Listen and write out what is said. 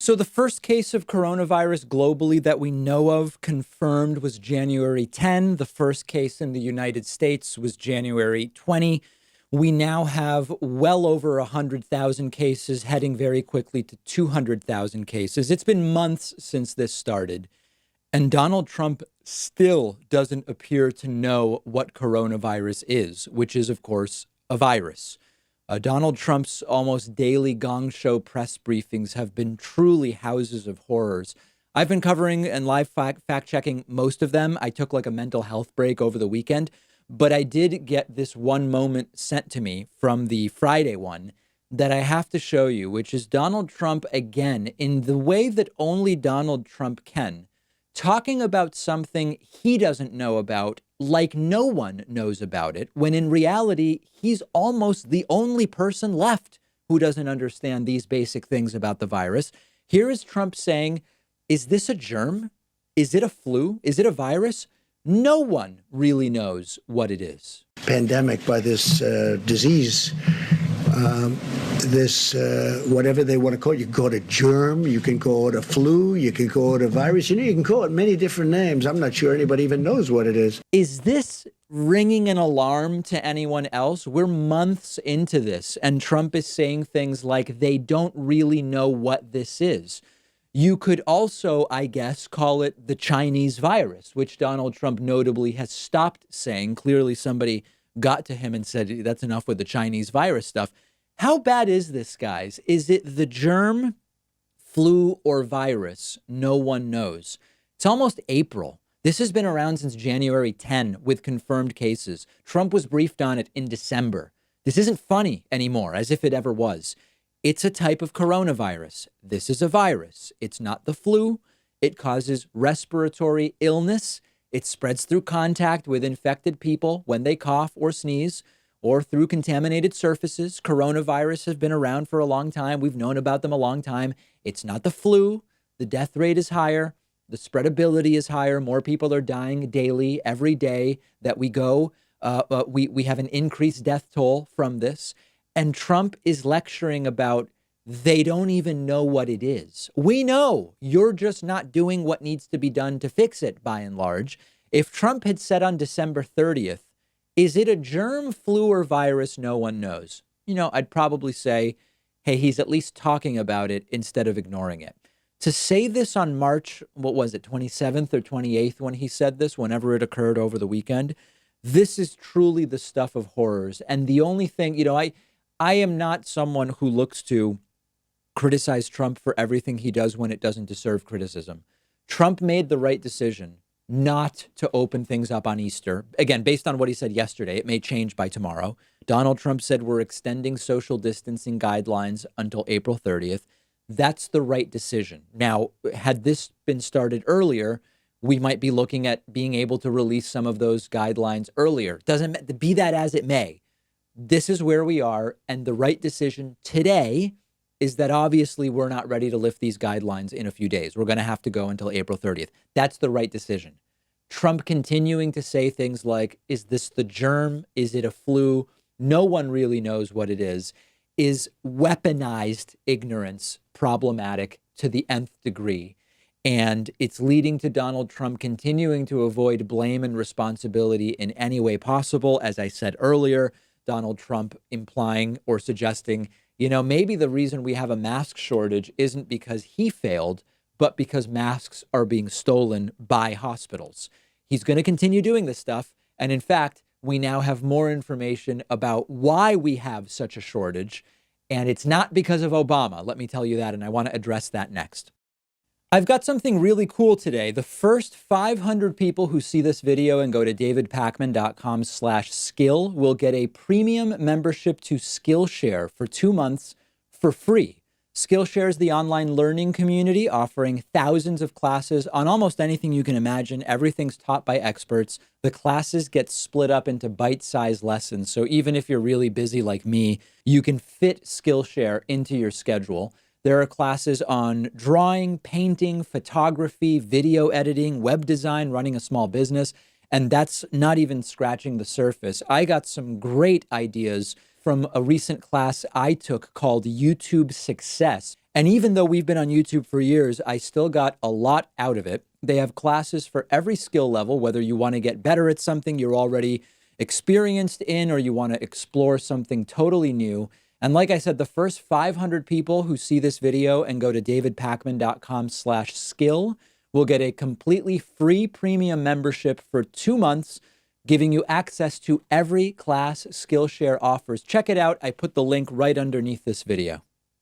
So the first case of coronavirus globally that we know of confirmed was January 10. The first case in the United States was January 20. We now have well over 100,000 cases, heading very quickly to 200,000 cases. It's been months since this started, and Donald Trump still doesn't appear to know what coronavirus is, which is, of course, a virus. Donald Trump's almost daily gong show press briefings have been truly houses of horrors. I've been covering and live fact checking most of them. I took like a mental health break over the weekend, but I did get this one moment sent to me from the Friday one that I have to show you, which is Donald Trump again, in the way that only Donald Trump can, talking about something he doesn't know about, like no one knows about it, when in reality, he's almost the only person left who doesn't understand these basic things about the virus. Here is Trump saying, is this a germ? Is it a flu? Is it a virus? No one really knows what it is. Pandemic by this disease. Whatever they want to call it. You can call it a germ, you can call it a flu, you can call it a virus. You can call it many different names. I'm not sure anybody even knows what it is. Is this ringing an alarm to anyone else? We're months into this, and Trump is saying things like they don't really know what this is. You could also, I guess, call it the Chinese virus, which Donald Trump notably has stopped saying. Clearly, somebody got to him and said, that's enough with the Chinese virus stuff. How bad is this, guys? Is it the germ, flu, or virus? No one knows. It's almost April. This has been around since January 10 with confirmed cases. Trump was briefed on it in December. This isn't funny anymore, as if it ever was. It's a type of coronavirus. This is a virus. It's not the flu. It causes respiratory illness. It spreads through contact with infected people when they cough or sneeze, or through contaminated surfaces. Coronavirus has been around for a long time. We've known about them a long time. It's not the flu. The death rate is higher. The spreadability is higher. More people are dying daily, every day that we go. We have an increased death toll from this. And Trump is lecturing about they don't even know what it is. We know you're just not doing what needs to be done to fix it, by and large. If Trump had said on December 30th, is it a germ, flu, or virus? No one knows. I'd probably say, hey, he's at least talking about it instead of ignoring it. To say this on March, 27th or 28th when he said this, whenever it occurred over the weekend, this is truly the stuff of horrors. And the only thing, I am not someone who looks to criticize Trump for everything he does when it doesn't deserve criticism. Trump made the right decision not to open things up on Easter. Again, based on what he said yesterday, it may change by tomorrow. Donald Trump said we're extending social distancing guidelines until April 30th. That's the right decision. Now, had this been started earlier, we might be looking at being able to release some of those guidelines earlier. Doesn't be that as it may. This is where we are. And the right decision today is that obviously we're not ready to lift these guidelines in a few days. We're going to have to go until April 30th. That's the right decision. Trump continuing to say things like, is this the germ? Is it a flu? No one really knows what it is weaponized ignorance problematic to the nth degree. And it's leading to Donald Trump continuing to avoid blame and responsibility in any way possible. As I said earlier, Donald Trump implying or suggesting, maybe the reason we have a mask shortage isn't because he failed, but because masks are being stolen by hospitals. He's going to continue doing this stuff. And in fact, we now have more information about why we have such a shortage. And it's not because of Obama. Let me tell you that. And I want to address that next. I've got something really cool today. The first 500 people who see this video and go to davidpakman.com/skill will get a premium membership to Skillshare for 2 months for free. Skillshare is the online learning community offering thousands of classes on almost anything you can imagine. Everything's taught by experts. The classes get split up into bite-sized lessons. So even if you're really busy like me, you can fit Skillshare into your schedule. There are classes on drawing, painting, photography, video editing, web design, running a small business. And that's not even scratching the surface. I got some great ideas from a recent class I took called YouTube Success. And even though we've been on YouTube for years, I still got a lot out of it. They have classes for every skill level, whether you want to get better at something you're already experienced in or you want to explore something totally new. And like I said, the first 500 people who see this video and go to davidpakman.com/skill will get a completely free premium membership for 2 months, giving you access to every class Skillshare offers. Check it out. I put the link right underneath this video.